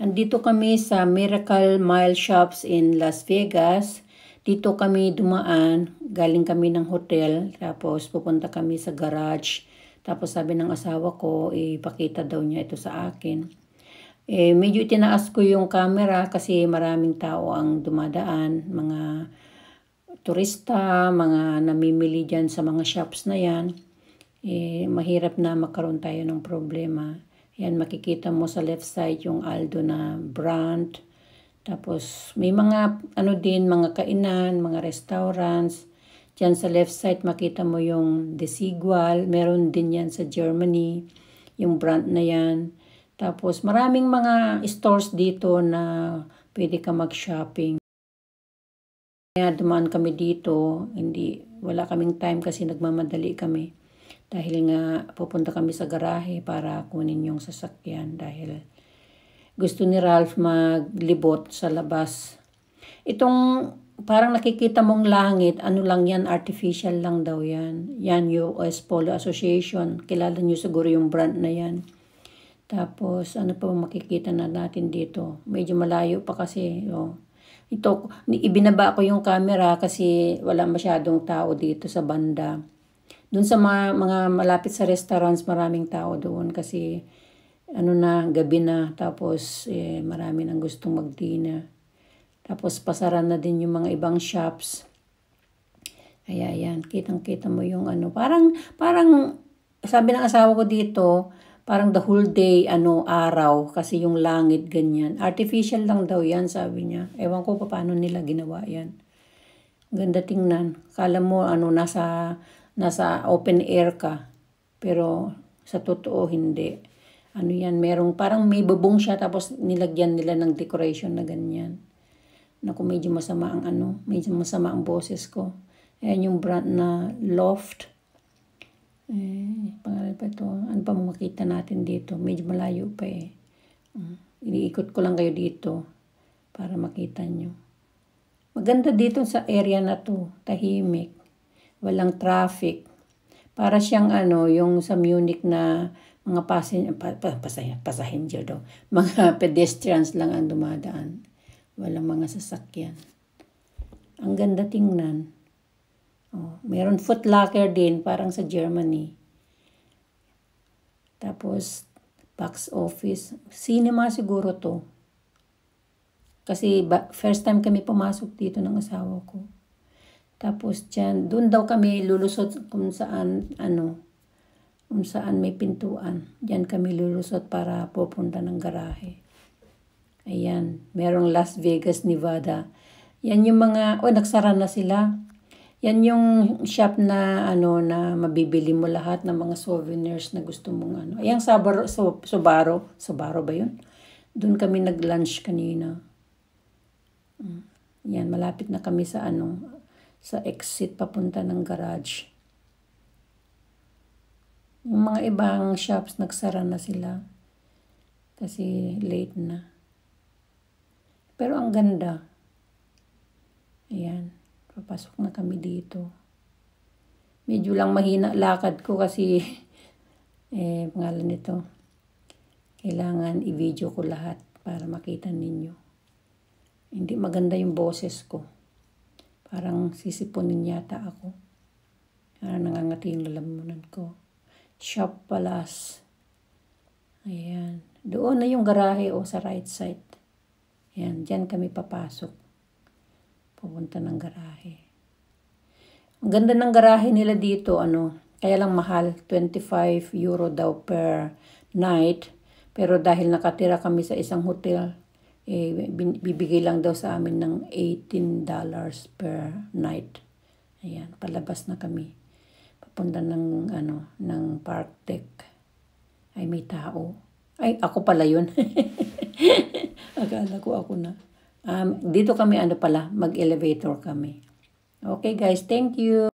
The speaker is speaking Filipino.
Andito kami sa Miracle Mile Shops in Las Vegas. Dito kami dumaan, galing kami ng hotel, tapos pupunta kami sa garage. Tapos sabi ng asawa ko, ipakita daw niya ito sa akin. Medyo itinaas ko yung camera kasi maraming tao ang dumadaan, mga turista, mga namimili dyan sa mga shops na yan. Mahirap na magkaroon tayo ng problema. Yan, makikita mo sa left side yung Aldo na brand. Tapos may mga mga kainan, mga restaurants. Diyan sa left side makita mo yung Desigual. Meron din yan sa Germany, yung brand na yan. Tapos maraming mga stores dito na pwede ka mag-shopping. Kaya dumaan kami dito, wala kaming time kasi nagmamadali kami. Dahil nga pupunta kami sa garahe para kunin yung sasakyan dahil gusto ni Ralph maglibot sa labas. Itong parang nakikita mong langit, ano lang yan, artificial lang daw yan. Yan US Polo Association. Kilala nyo siguro yung brand na yan. Tapos ano pa makikita na natin dito? Medyo malayo pa kasi. Ito, ibinaba ko yung camera kasi wala masyadong tao dito sa banda. Doon sa mga malapit sa restaurants, maraming tao doon kasi gabi na. Tapos marami nang gustong mag-dinner. Tapos pasara na din yung mga ibang shops. Kaya yan, kitang-kita mo yung parang sabi ng asawa ko dito, parang the whole day araw kasi yung langit ganyan. Artificial lang daw yan, sabi niya. Ewan ko paano nila ginawa yan. Ganda tingnan. Kala mo nasa open air ka. Pero sa totoo hindi. Merong parang may bubong siya tapos nilagyan nila ng decoration na ganyan. Naku, medyo masama ang boses ko. Ayan yung brand na Loft. Pangalan pa ito. Ano pa makita natin dito? Medyo malayo pa Iniikot ko lang kayo dito para makita nyo. Maganda dito sa area na to. Tahimik. Walang traffic. Para siyang yung sa Munich na mga passenger daw. Mga pedestrians lang ang dumadaan. Walang mga sasakyan. Ang ganda tingnan. Meron Foot Locker din, parang sa Germany. Tapos, box office. Cinema siguro to. Kasi first time kami pumasok dito ng asawa ko. Tapos dyan, doon daw kami lulusot kung saan may pintuan. Diyan kami lulusot para pupunta ng garahe. Ayan, merong Las Vegas, Nevada. Yan yung mga, nagsara na sila. Yan yung shop na na mabibili mo lahat ng mga souvenirs na gusto mong Ayan, Sbarro ba yun? Doon kami nag-lunch kanina. Yan, malapit na kami sa sa exit papunta ng garage. Yung mga ibang shops nagsara na sila kasi late na. Pero ang ganda. Ayan, papasok na kami dito. Medyo lang mahina lakad ko kasi pangalan nito. Kailangan i-video ko lahat para makita ninyo. Hindi maganda yung boses ko. Parang sisipunin yata ako. Parang nangangati yung lalamunan ko. Shop Palace. Ayan. Doon na yung garahe sa right side. Ayan. Diyan kami papasok. Pupunta ng garahe. Ang ganda ng garahe nila dito. Kaya lang mahal. 25 euro daw per night. Pero dahil nakatira kami sa isang hotel, bibigay lang daw sa amin ng $18 per night. Ayan, palabas na kami. Papunta ng park deck. Ay, may tao. Ay, ako pala yun. Akala ko ako na. Dito kami mag-elevator kami. Okay guys, thank you.